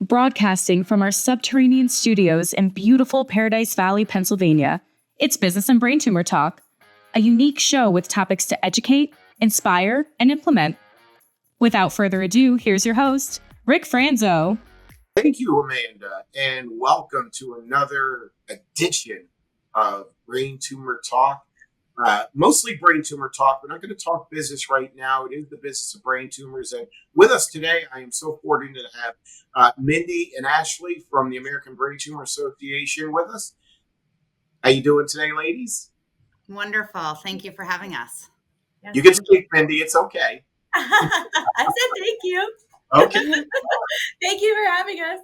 Broadcasting from our subterranean studios in beautiful Paradise Valley, Pennsylvania, it's Business and Brain Tumor Talk, a unique show with topics to educate, inspire, and implement. Without further ado, here's your host, Rick Franzo. Thank you, Amanda, and welcome to another edition of Brain Tumor Talk. Mostly brain tumor talk. We're not going to talk business right now. It is the business of brain tumors. And with us today, I am so fortunate to have Mindy and Ashlee from the American Brain Tumor Association with us. How you doing today, ladies? Wonderful. Thank you for having us. Yes, you can speak, Mindy. It's okay. I said thank you. Okay. Thank you for having us.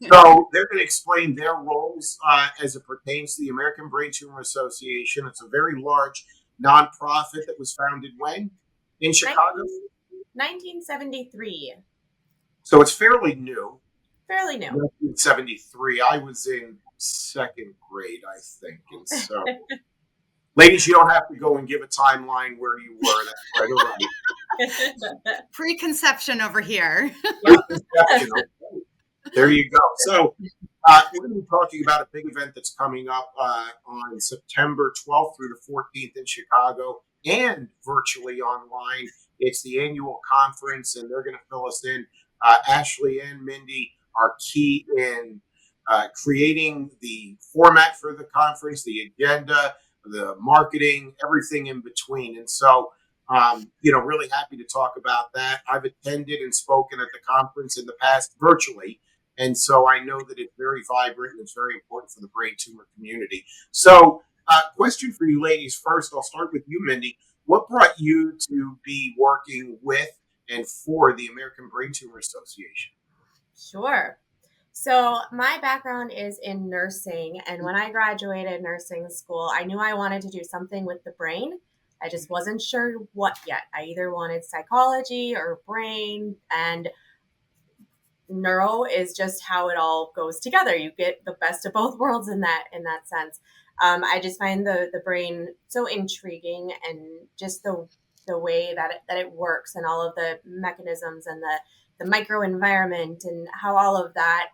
So they're going to explain their roles as it pertains to the American Brain Tumor Association. It's a very large nonprofit that was founded when? In Chicago? 1973. So it's fairly new. Fairly new. 1973. I was in second grade, I think. And so, ladies, you don't have to go and give a timeline where you were. That's right. Preconception over here. Preconception. There you go. So we're going to be talking about a big event that's coming up on September 12th through the 14th in Chicago and virtually online. It's the annual conference, and they're going to fill us in. Ashlee and Mindy are key in creating the format for the conference, the agenda, the marketing, everything in between. And so, really happy to talk about that. I've attended and spoken at the conference in the past virtually. And so I know that it's very vibrant and it's very important for the brain tumor community. So question for you ladies first. I'll start with you, Mindy. What brought you to be working with and for the American Brain Tumor Association? Sure. So my background is in nursing. And when I graduated nursing school, I knew I wanted to do something with the brain. I just wasn't sure what yet. I either wanted psychology or brain, and neuro is just how it all goes together. You get the best of both worlds in that sense. I just find the brain so intriguing, and just the way that it works, and all of the mechanisms and the microenvironment and how all of that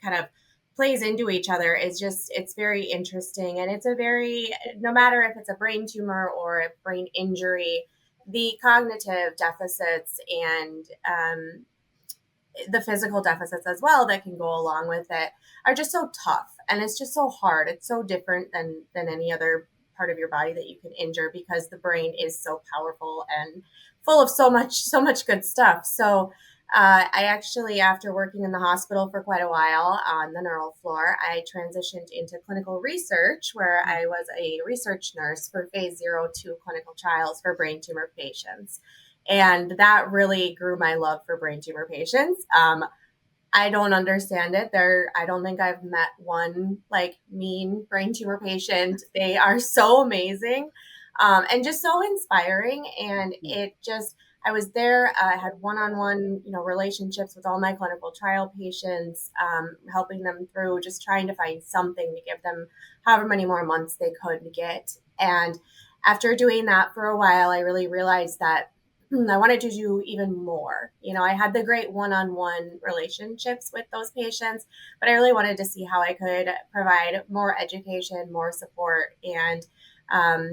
kind of plays into each other it's very interesting. And it's no matter if it's a brain tumor or a brain injury, the cognitive deficits and the physical deficits as well that can go along with it are just so tough, and it's just so hard. It's so different than any other part of your body that you can injure, because the brain is so powerful and full of so much good stuff. So I actually, after working in the hospital for quite a while on the neural floor, I transitioned into clinical research, where I was a research nurse for phase 0-2 clinical trials for brain tumor patients. And that really grew my love for brain tumor patients. I don't understand it. I don't think I've met one mean brain tumor patient. They are so amazing and just so inspiring. And I was there. I had one-on-one, relationships with all my clinical trial patients, helping them through, just trying to find something to give them however many more months they could get. And after doing that for a while, I really realized that I wanted to do even more. I had the great one-on-one relationships with those patients, but I really wanted to see how I could provide more education, more support. And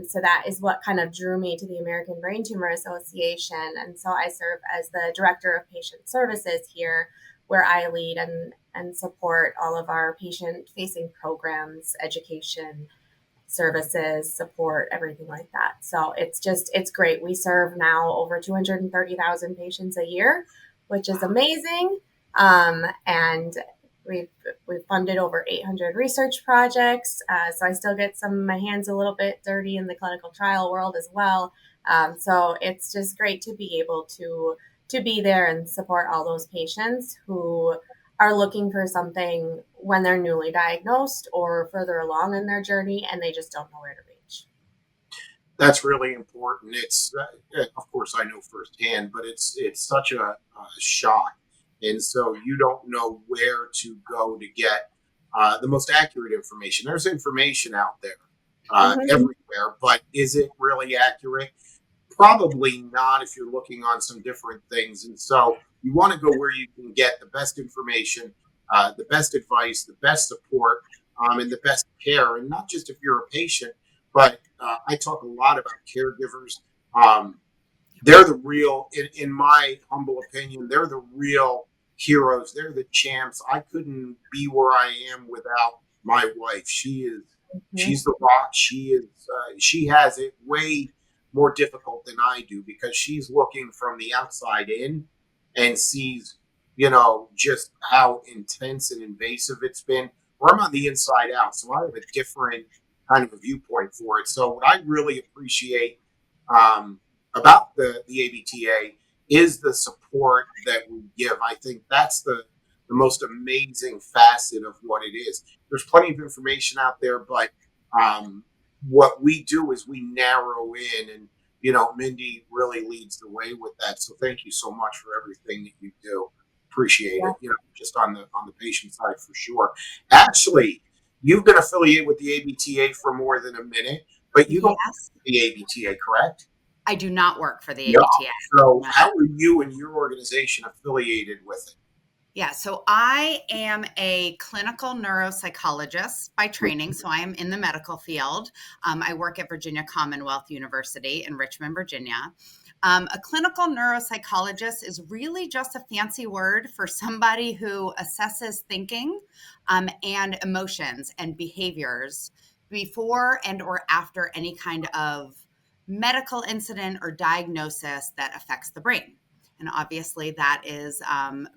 so that is what kind of drew me to the American Brain Tumor Association. And so I serve as the Director of Patient Services here, where I lead and support all of our patient-facing programs, education, services, support, everything like that. So it's great. We serve now over 230,000 patients a year, which is amazing. And we've funded over 800 research projects. So I still get my hands a little bit dirty in the clinical trial world as well. So it's just great to be able to be there and support all those patients who are looking for something when they're newly diagnosed or further along in their journey, and they just don't know where to reach. That's really important. It's, of course, I know firsthand, but it's such a shock. And so you don't know where to go to get the most accurate information. There's information out there everywhere, but is it really accurate? Probably not if you're looking on some different things. And so You want to go where you can get the best information, the best advice, the best support, and the best care. And not just if you're a patient, but I talk a lot about caregivers. Um, they're the real, in my humble opinion, they're the real heroes. They're the champs. I couldn't be where I am without my wife. She's the rock. She has it way more difficult than I do because she's looking from the outside in and sees, just how intense and invasive it's been. Or I'm on the inside out, so I have a different kind of a viewpoint for it. So what I really appreciate about the ABTA is the support that we give. I think that's the most amazing facet of what it is. There's plenty of information out there, but what we do is we narrow in, and Mindy really leads the way with that. So thank you so much for everything that you do. Appreciate it. Just on the patient side for sure. Ashlee, you've been affiliated with the ABTA for more than a minute, but you don't work for the ABTA, correct? I do not work for the Yeah. ABTA. So how are you and your organization affiliated with it? Yeah, so I am a clinical neuropsychologist by training, so I am in the medical field. I work at Virginia Commonwealth University in Richmond, Virginia. A clinical neuropsychologist is really just a fancy word for somebody who assesses thinking and emotions and behaviors before and or after any kind of medical incident or diagnosis that affects the brain. And obviously that is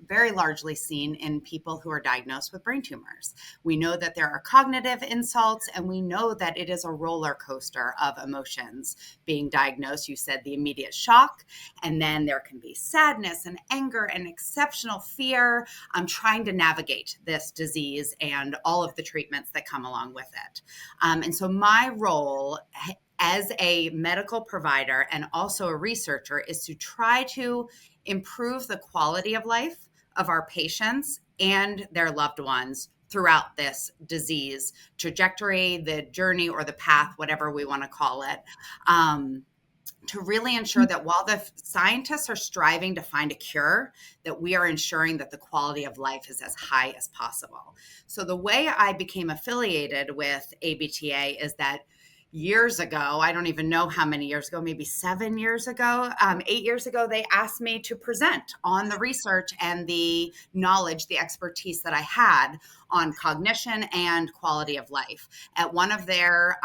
very largely seen in people who are diagnosed with brain tumors. We know that there are cognitive insults, and we know that it is a roller coaster of emotions being diagnosed. You said the immediate shock, and then there can be sadness and anger and exceptional fear. I'm trying to navigate this disease and all of the treatments that come along with it. And so my role as a medical provider and also a researcher is to try to improve the quality of life of our patients and their loved ones throughout this disease trajectory, the journey or the path, whatever we want to call it, to really ensure that while the scientists are striving to find a cure, that we are ensuring that the quality of life is as high as possible. So the way I became affiliated with ABTA is that years ago, I don't even know how many years ago, maybe 7 years ago, 8 years ago, they asked me to present on the research and the knowledge, the expertise that I had on cognition and quality of life at one of their,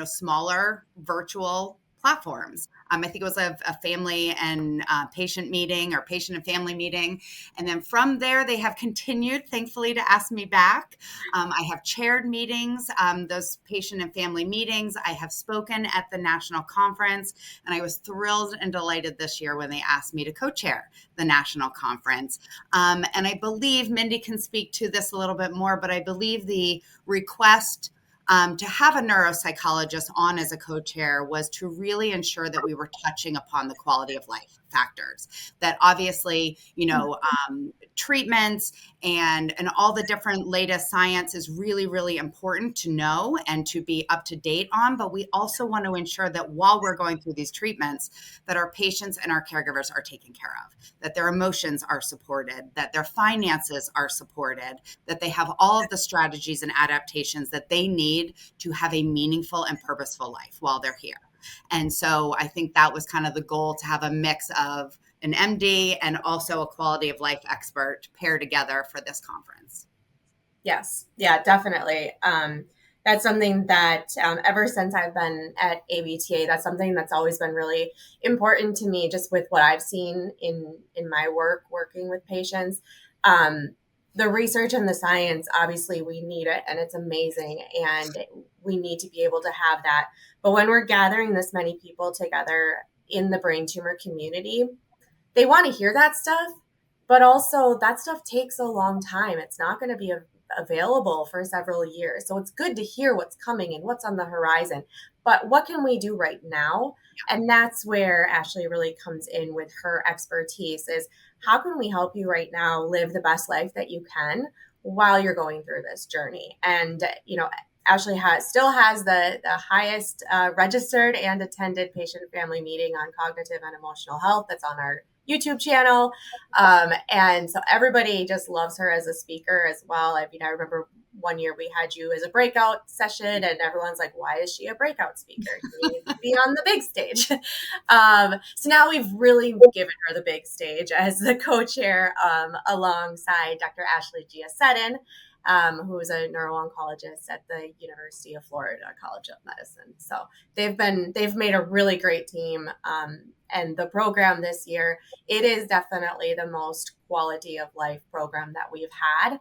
smaller virtual platforms. I think it was a family and patient meeting or patient and family meeting. And then from there, they have continued, thankfully, to ask me back. I have chaired meetings, those patient and family meetings. I have spoken at the national conference, and I was thrilled and delighted this year when they asked me to co-chair the national conference. And I believe Mindy can speak to this a little bit more, but I believe the request to have a neuropsychologist on as a co-chair was to really ensure that we were touching upon the quality of life factors, that obviously, treatments and all the different latest science is really, really important to know and to be up to date on. But we also want to ensure that while we're going through these treatments, that our patients and our caregivers are taken care of, that their emotions are supported, that their finances are supported, that they have all of the strategies and adaptations that they need to have a meaningful and purposeful life while they're here. And so I think that was kind of the goal, to have a mix of an MD and also a quality of life expert pair together for this conference. Yes. Yeah, definitely. That's something that ever since I've been at ABTA, that's something that's always been really important to me, just with what I've seen in my work, working with patients. The research and the science, obviously we need it, and it's amazing, and we need to be able to have that. But when we're gathering this many people together in the brain tumor community, they want to hear that stuff, but also that stuff takes a long time. It's not going to be available for several years. So it's good to hear what's coming and what's on the horizon. But what can we do right now? And that's where Ashlee really comes in with her expertise, is how can we help you right now live the best life that you can while you're going through this journey? And, Ashlee still has the highest registered and attended patient and family meeting on cognitive and emotional health. That's on our YouTube channel. And so everybody just loves her as a speaker as well. I mean, I remember one year we had you as a breakout session and everyone's like, why is she a breakout speaker? You need to be on the big stage. So now we've really given her the big stage as the co-chair alongside Dr. Ashlee R, who is a neuro-oncologist at the University of Florida College of Medicine. So they've made a really great team. And the program this year, it is definitely the most quality of life program that we've had.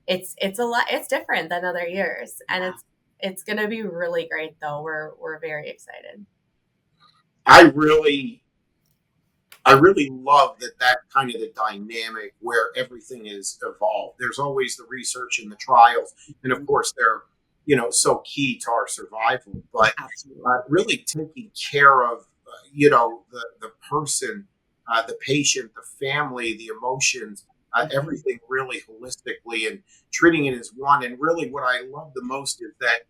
It's a lot. It's different than other years, and it's going to be really great. Though we're very excited. I really love that kind of the dynamic where everything is evolved. There's always the research and the trials, and of course they're so key to our survival. But really taking care of the person, the patient, the family, the emotions. Everything really holistically and treating it as one. And really what I love the most is that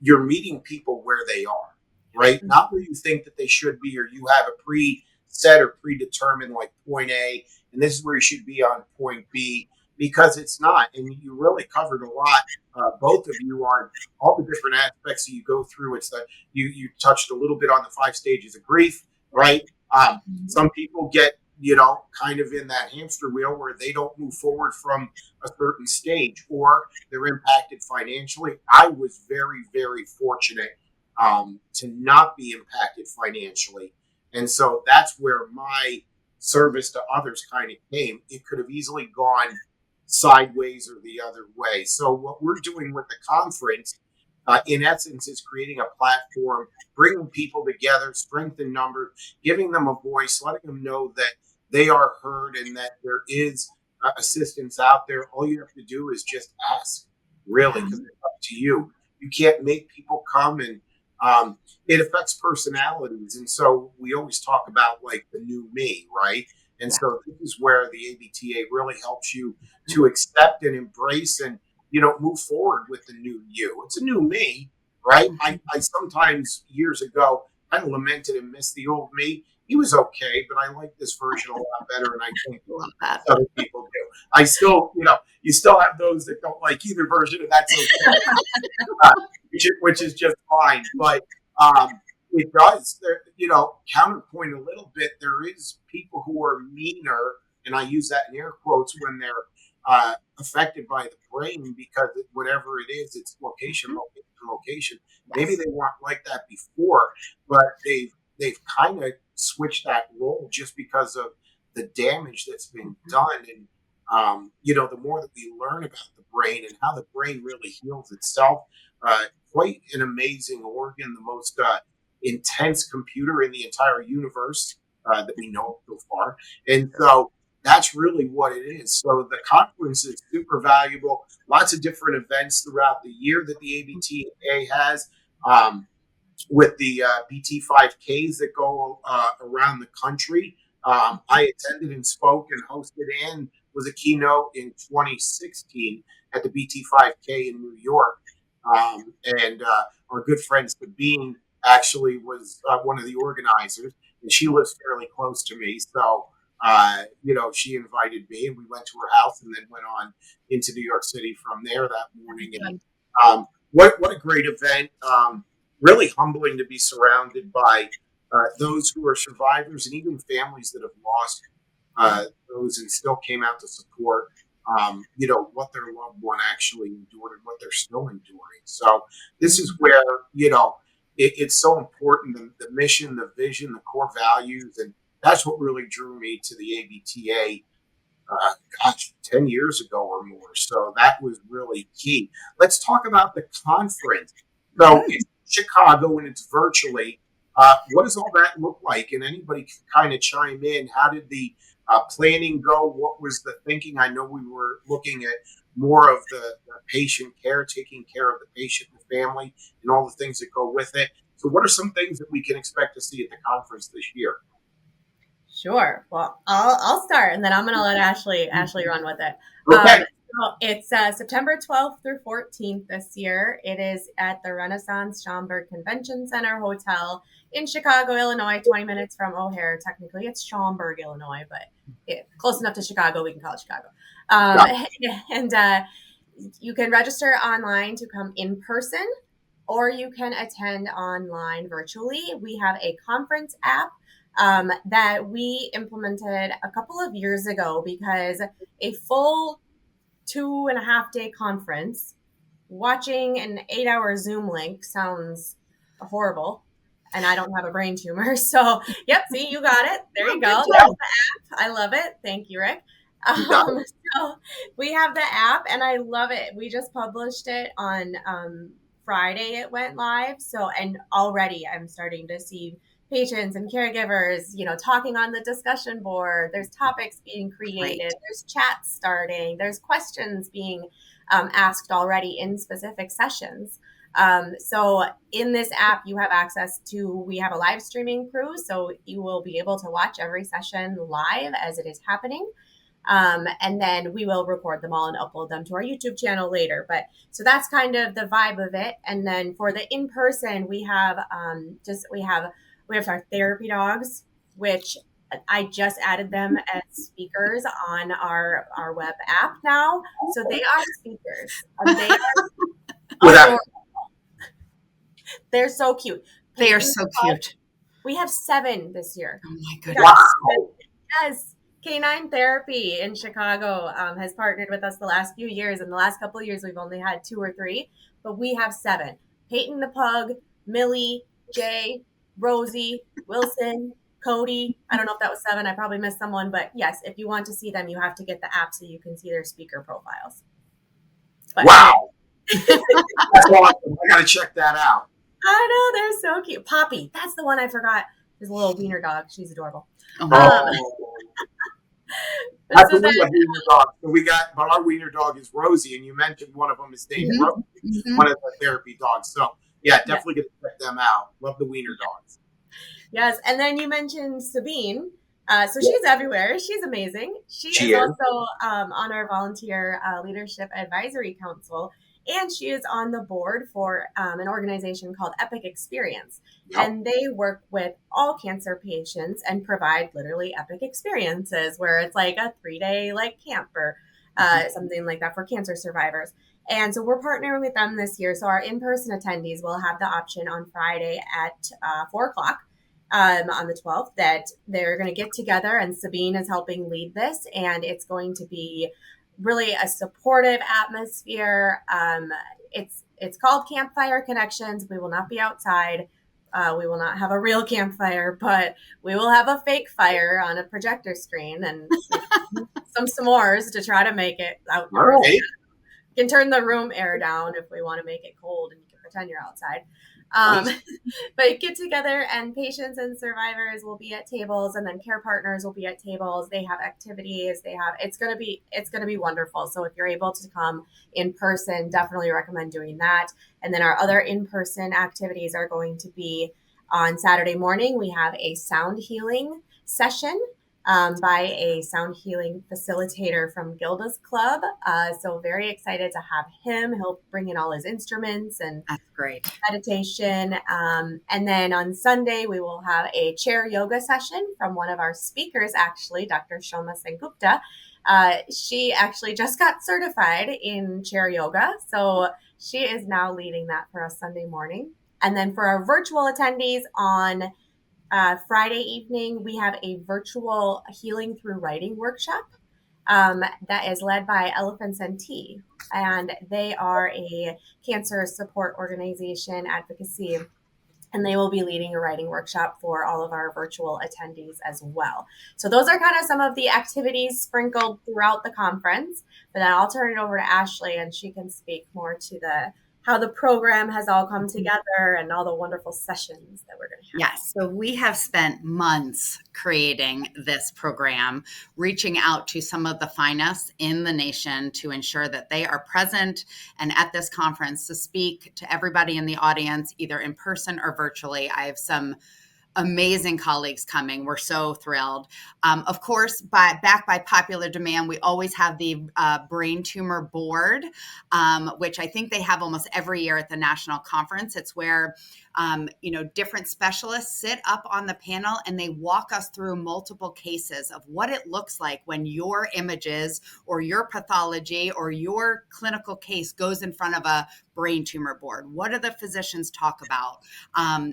you're meeting people where they are, right? Not where you think that they should be, or you have a preset or predetermined like point A, and this is where you should be on point B, because it's not. And you really covered a lot, both of you, on all the different aspects that you go through. It's that you touched a little bit on the 5 stages of grief, right? Some people get kind of in that hamster wheel where they don't move forward from a certain stage, or they're impacted financially. I was very, very fortunate to not be impacted financially. And so that's where my service to others kind of came. It could have easily gone sideways or the other way. So what we're doing with the conference, in essence, is creating a platform, bringing people together, strength in numbers, giving them a voice, letting them know that they are heard and that there is assistance out there. All you have to do is just ask, really, because it's up to you. You can't make people come, and it affects personalities. And so we always talk about like the new me, right? And so this is where the ABTA really helps you to accept and embrace and move forward with the new you. It's a new me, right? I sometimes years ago kind of lamented and missed the old me. He was okay, but I like this version a lot better, and I think other people do. I still, you still have those that don't like either version, and that's okay, which is just fine. But it does, counterpoint a little bit. There is people who are meaner, and I use that in air quotes, when they're affected by the brain, because whatever it is, it's location. Maybe they weren't like that before, but they've kind of switched that role just because of the damage that's been done. And the more that we learn about the brain and how the brain really heals itself, quite an amazing organ, the most intense computer in the entire universe that we know so far. And so that's really what it is. So the conference is super valuable. Lots of different events throughout the year that the ABTA has, with the BT5Ks that go around the country. I attended and spoke and hosted and was a keynote in 2016 at the BT5K in New York. And our good friend Sabine actually was one of the organizers, and she lives fairly close to me. So, she invited me, and we went to her house and then went on into New York City from there that morning. And what a great event. Really humbling to be surrounded by those who are survivors, and even families that have lost those and still came out to support, what their loved one actually endured and what they're still enduring. So this is where, it's so important, the mission, the vision, the core values, and that's what really drew me to the ABTA, 10 years ago or more. So that was really key. Let's talk about the conference. So it's Chicago and it's virtually. What does all that look like? And anybody can kind of chime in. How did the planning go? What was the thinking? I know we were looking at more of the patient care, taking care of the patient, the family, and all the things that go with it. So what are some things that we can expect to see at the conference this year? Sure. Well, I'll start, and then I'm going to let Ashlee run with it. Okay. Oh, it's September 12th through 14th this year. It is at the Renaissance Schaumburg Convention Center Hotel in Chicago, Illinois, 20 minutes from O'Hare. Technically, it's Schaumburg, Illinois, but close enough to Chicago, we can call it Chicago. And you can register online to come in person, or you can attend online virtually. We have a conference app that we implemented a couple of years ago because a full 2.5 day conference watching an 8-hour Zoom link sounds horrible. And I don't have a brain tumor. So, yep, see, you got it. There you go. There's the app. I love it. Thank you, Rick. So we have the app and I love it. We just published it on Friday. It went live. So, and already I'm starting to see patients and caregivers, talking on the discussion board. There's topics being created. Right. There's chats starting. There's questions being asked already in specific sessions. So in this app, you have access to, we have a live streaming crew. So you will be able to watch every session live as it is happening. And then we will record them all and upload them to our YouTube channel later. But so that's kind of the vibe of it. And then for the in-person, we have our therapy dogs, which I just added them as speakers on our web app now. So they are speakers. They are They're so cute. They are so cute. We have 7 this year. Oh my goodness. Wow. Yes. Canine Therapy in Chicago has partnered with us the last few years. In the last couple of years, we've only had 2 or 3, but we have 7. Peyton the pug, Millie, Jay, Rosie, Wilson, Cody. I don't know if that was 7. I probably missed someone, but yes, if you want to see them, you have to get the app so you can see their speaker profiles. But, wow. That's awesome. I got to check that out. I know, they're so cute. Poppy, that's the one I forgot. There's a little wiener dog. She's adorable. That's a wiener dog. So but our wiener dog is Rosie, and you mentioned one of them is named Rosie, one of the therapy dogs. So yeah, definitely get to check them out. Love the wiener dogs. Yes, and then you mentioned Sabine. So she's everywhere. She's amazing. She is also on our volunteer leadership advisory council. And she is on the board for an organization called Epic Experience. Yep. And they work with all cancer patients and provide literally epic experiences where it's like a 3-day camp or something like that for cancer survivors. And so we're partnering with them this year. So our in-person attendees will have the option on Friday at 4 o'clock on the 12th that they're going to get together, and Sabine is helping lead this. And it's going to be really a supportive atmosphere. It's called Campfire Connections. We will not be outside. We will not have a real campfire, but we will have a fake fire on a projector screen and some s'mores to try to make it outdoors. Right. You can turn the room air down if we want to make it cold, and you can pretend you're outside. But get together, and patients and survivors will be at tables, and then care partners will be at tables. They have activities. It's going to be wonderful. So if you're able to come in person, definitely recommend doing that. And then our other in-person activities are going to be on Saturday morning. We have a sound healing session by a sound healing facilitator from Gilda's Club. So very excited to have him. He'll bring in all his instruments and that's great meditation. And then on Sunday, we will have a chair yoga session from one of our speakers, actually, Dr. Shoma Sengupta. She actually just got certified in chair yoga. So she is now leading that for us Sunday morning. And then for our virtual attendees on Friday evening, we have a virtual healing through writing workshop that is led by Elephants and Tea. And they are a cancer support organization advocacy, and they will be leading a writing workshop for all of our virtual attendees as well. So those are kind of some of the activities sprinkled throughout the conference. But then I'll turn it over to Ashlee, and she can speak more to how the program has all come together and all the wonderful sessions that we're going to have. Yes. So we have spent months creating this program, reaching out to some of the finest in the nation to ensure that they are present and at this conference to speak to everybody in the audience, either in person or virtually. I have some amazing colleagues coming. We're so thrilled. Of course, back by popular demand, we always have the Brain Tumor Board, which I think they have almost every year at the national conference. It's where different specialists sit up on the panel and they walk us through multiple cases of what it looks like when your images or your pathology or your clinical case goes in front of a brain tumor board. What do the physicians talk about?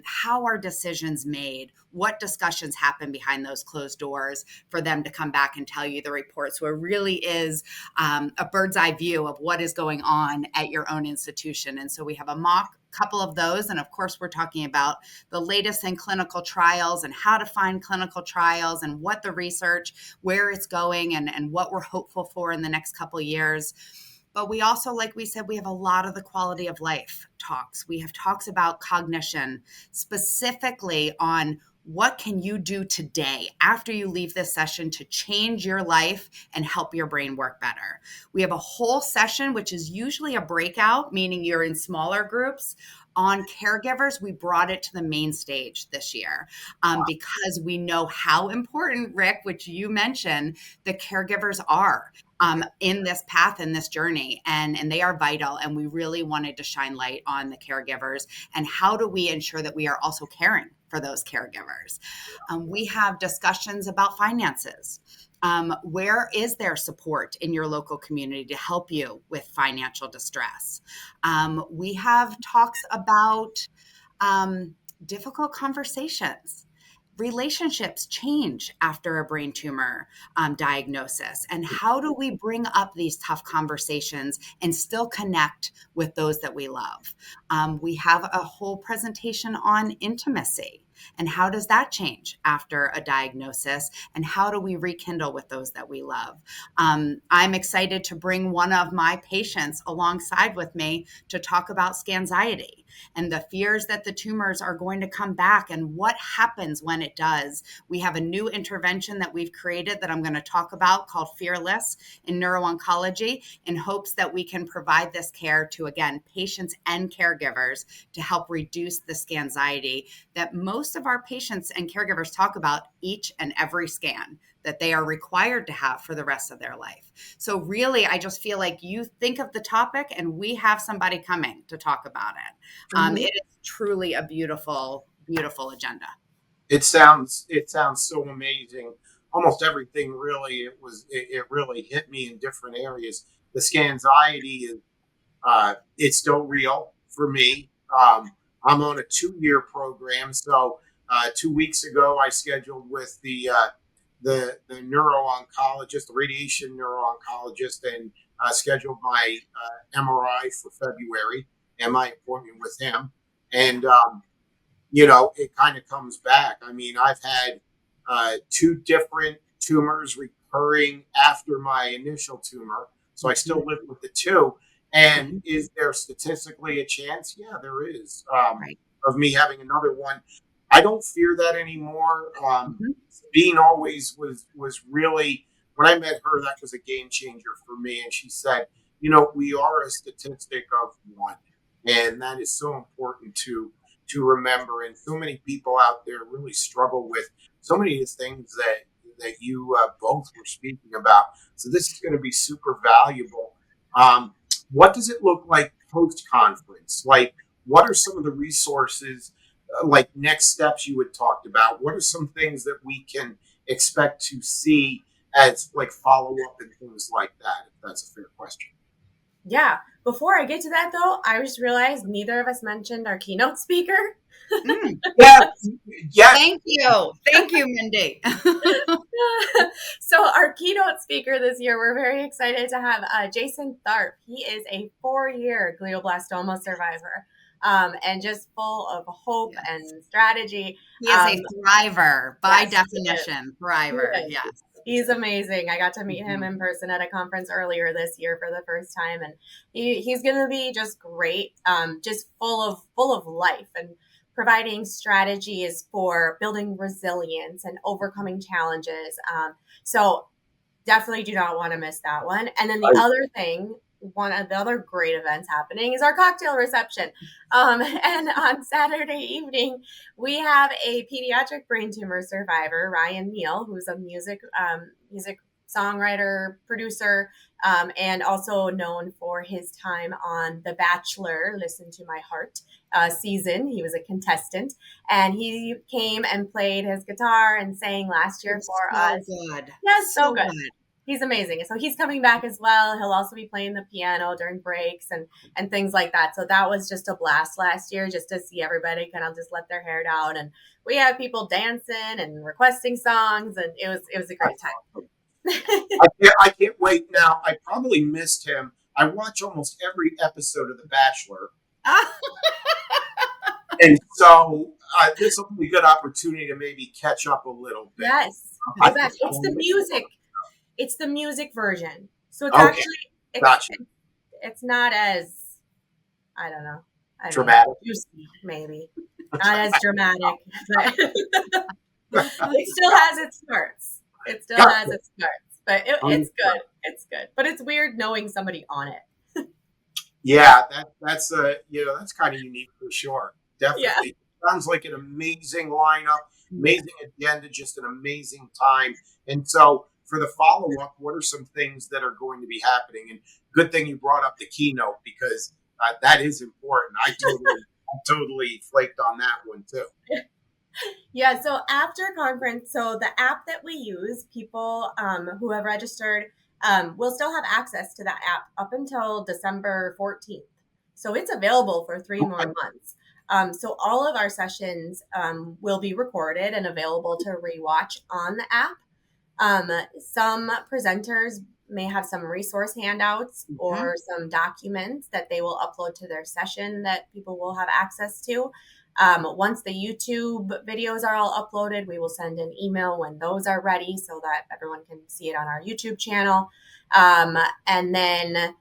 How are decisions made? What discussions happen behind those closed doors for them to come back and tell you the report? So it really is a bird's eye view of what is going on at your own institution. And so we have a mock couple of those. And of course, we're talking about the latest in clinical trials and how to find clinical trials and what the research, where it's going and what we're hopeful for in the next couple of years. But we also, like we said, we have a lot of the quality of life talks. We have talks about cognition, specifically on what can you do today after you leave this session to change your life and help your brain work better. We have a whole session, which is usually a breakout, meaning you're in smaller groups. On caregivers, we brought it to the main stage this year because we know how important, Rick, which you mentioned, the caregivers are in this path, in this journey, and they are vital. And we really wanted to shine light on the caregivers and how do we ensure that we are also caring for those caregivers. We have discussions about finances. Where is there support in your local community to help you with financial distress? We have talks about difficult conversations. Relationships change after a brain tumor diagnosis. And how do we bring up these tough conversations and still connect with those that we love? We have a whole presentation on intimacy. And how does that change after a diagnosis? And how do we rekindle with those that we love? I'm excited to bring one of my patients alongside with me to talk about scanxiety and the fears that the tumors are going to come back and what happens when it does. We have a new intervention that we've created that I'm going to talk about called Fearless in neuro-oncology in hopes that we can provide this care to, again, patients and caregivers to help reduce the scanxiety that most of our patients and caregivers talk about each and every scan that they are required to have for the rest of their life. So really, I just feel like you think of the topic and we have somebody coming to talk about it. It is truly a beautiful, beautiful agenda. It sounds so amazing. Almost everything really, it really hit me in different areas. The scanxiety is it's still real for me. I'm on a 2-year program, so 2 weeks ago I scheduled with the neuro-oncologist, the radiation neuro-oncologist, and scheduled my MRI for February and my appointment with him. And it kind of comes back. I mean, I've had 2 different tumors recurring after my initial tumor, so I still live with the 2. And is there statistically a chance? Yeah, there is, of me having another one. I don't fear that anymore. Being always was really, when I met her, that was a game changer for me. And she said, we are a statistic of 1. And that is so important to remember. And so many people out there really struggle with so many of the things that you both were speaking about. So this is going to be super valuable. What does it look like post-conference? Like, what are some of the resources, like next steps you had talked about? What are some things that we can expect to see as like follow-up and things like that, if that's a fair question? Yeah. Before I get to that, though, I just realized neither of us mentioned our keynote speaker. Yeah. Thank you, Mindy. So our keynote speaker this year, we're very excited to have Jason Tharp. He is a 4-year glioblastoma survivor. And just full of hope and strategy. He is a thriver by definition. Thriver, yes. He's amazing. I got to meet him in person at a conference earlier this year for the first time, and he's going to be just great, just full of life and providing strategies for building resilience and overcoming challenges. So definitely do not want to miss that one. And then the other thing one of the other great events happening is our cocktail reception. And on Saturday evening, we have a pediatric brain tumor survivor, Ryan Neal, who's a music songwriter, producer, and also known for his time on The Bachelor, Listen to My Heart season. He was a contestant, and he came and played his guitar and sang last year for us. Good. Yes, so good. He's amazing. So he's coming back as well. He'll also be playing the piano during breaks and things like that. So that was just a blast last year, just to see everybody kind of just let their hair down. And we had people dancing and requesting songs, and it was a great time. I can't wait now. I probably missed him. I watch almost every episode of The Bachelor. And so this will be a good opportunity to maybe catch up a little bit. Yes, exactly. It's the music. It's the music version. So it's actually, it's not as, I don't know. Dramatic. Juicy, maybe. Not as dramatic. But it still has its parts. But it's good. It's good. But it's weird knowing somebody on it. Yeah, that's kind of unique for sure. Definitely. Yeah. Sounds like an amazing lineup, amazing agenda, just an amazing time. And so for the follow-up, what are some things that are going to be happening? And good thing you brought up the keynote, because that is important. I totally flaked on that one too. Yeah, so after conference, so the app that we use, people who have registered will still have access to that app up until December 14th. So it's available for 3 more months. So all of our sessions will be recorded and available to rewatch on the app. Some presenters may have some resource handouts or some documents that they will upload to their session that people will have access to. Once the YouTube videos are all uploaded, we will send an email when those are ready so that everyone can see it on our YouTube channel. And then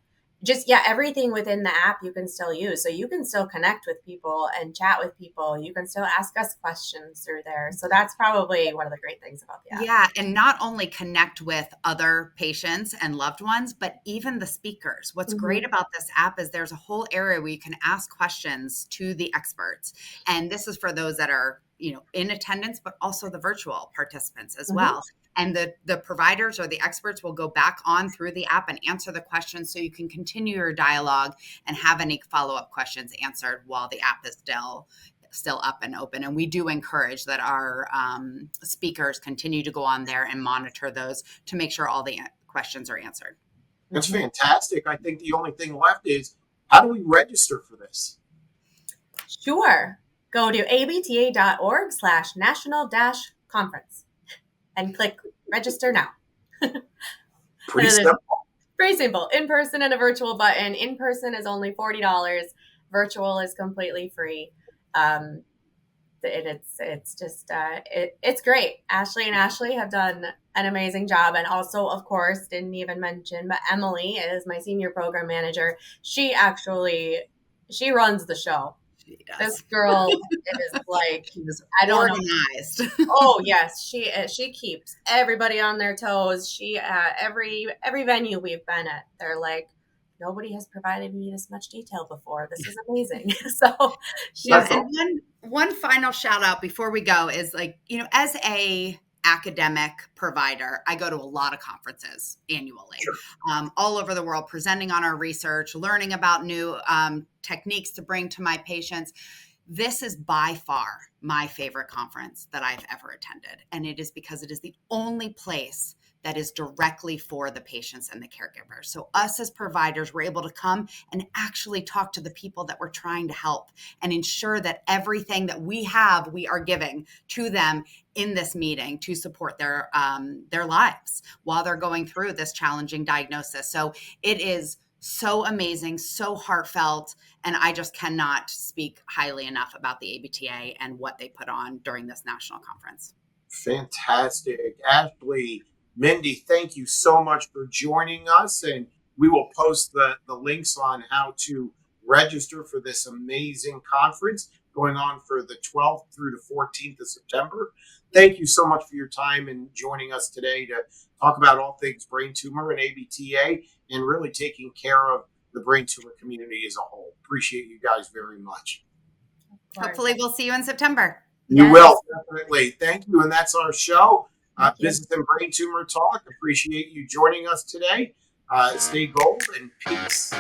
everything within the app you can still use. So you can still connect with people and chat with people. You can still ask us questions through there. So that's probably one of the great things about the app. Yeah, and not only connect with other patients and loved ones, but even the speakers. What's great about this app is there's a whole area where you can ask questions to the experts. And this is for those that are, in attendance, but also the virtual participants as well. And the providers or the experts will go back on through the app and answer the questions, so you can continue your dialogue and have any follow-up questions answered while the app is still up and open. And we do encourage that our speakers continue to go on there and monitor those to make sure all the questions are answered. That's fantastic. I think the only thing left is, how do we register for this? Sure. Go to abta.org/national-conference and click register now. Pretty simple. Pretty simple. In person and a virtual button. In person is only $40. Virtual is completely free. It's great. Ashlee and Ashlee have done an amazing job. And also, of course, didn't even mention, but Emily is my senior program manager. She runs the show. She does. This girl is like, I don't organized. Oh yes, she keeps everybody on their toes. She every venue we've been at, they're like, nobody has provided me this much detail before. This is amazing. So and one final shout out before we go is, as a academic provider, I go to a lot of conferences annually, all over the world, presenting on our research, learning about new techniques to bring to my patients. This is by far my favorite conference that I've ever attended. And it is because it is the only place that is directly for the patients and the caregivers. So us as providers, we're able to come and actually talk to the people that we're trying to help and ensure that everything that we have, we are giving to them in this meeting to support their lives while they're going through this challenging diagnosis. So it is so amazing, so heartfelt, and I just cannot speak highly enough about the ABTA and what they put on during this national conference. Fantastic. Ashlee, Mindy, thank you so much for joining us, and we will post the links on how to register for this amazing conference going on for the 12th through the 14th of September. Thank you so much for your time and joining us today to talk about all things brain tumor and ABTA, and really taking care of the brain tumor community as a whole. Appreciate you guys very much. Hopefully we'll see you in September. You Yes. will, definitely. Thank you. And that's our show, Thank you. Business and Brain Tumor Talk. Appreciate you joining us today. Stay gold and peace.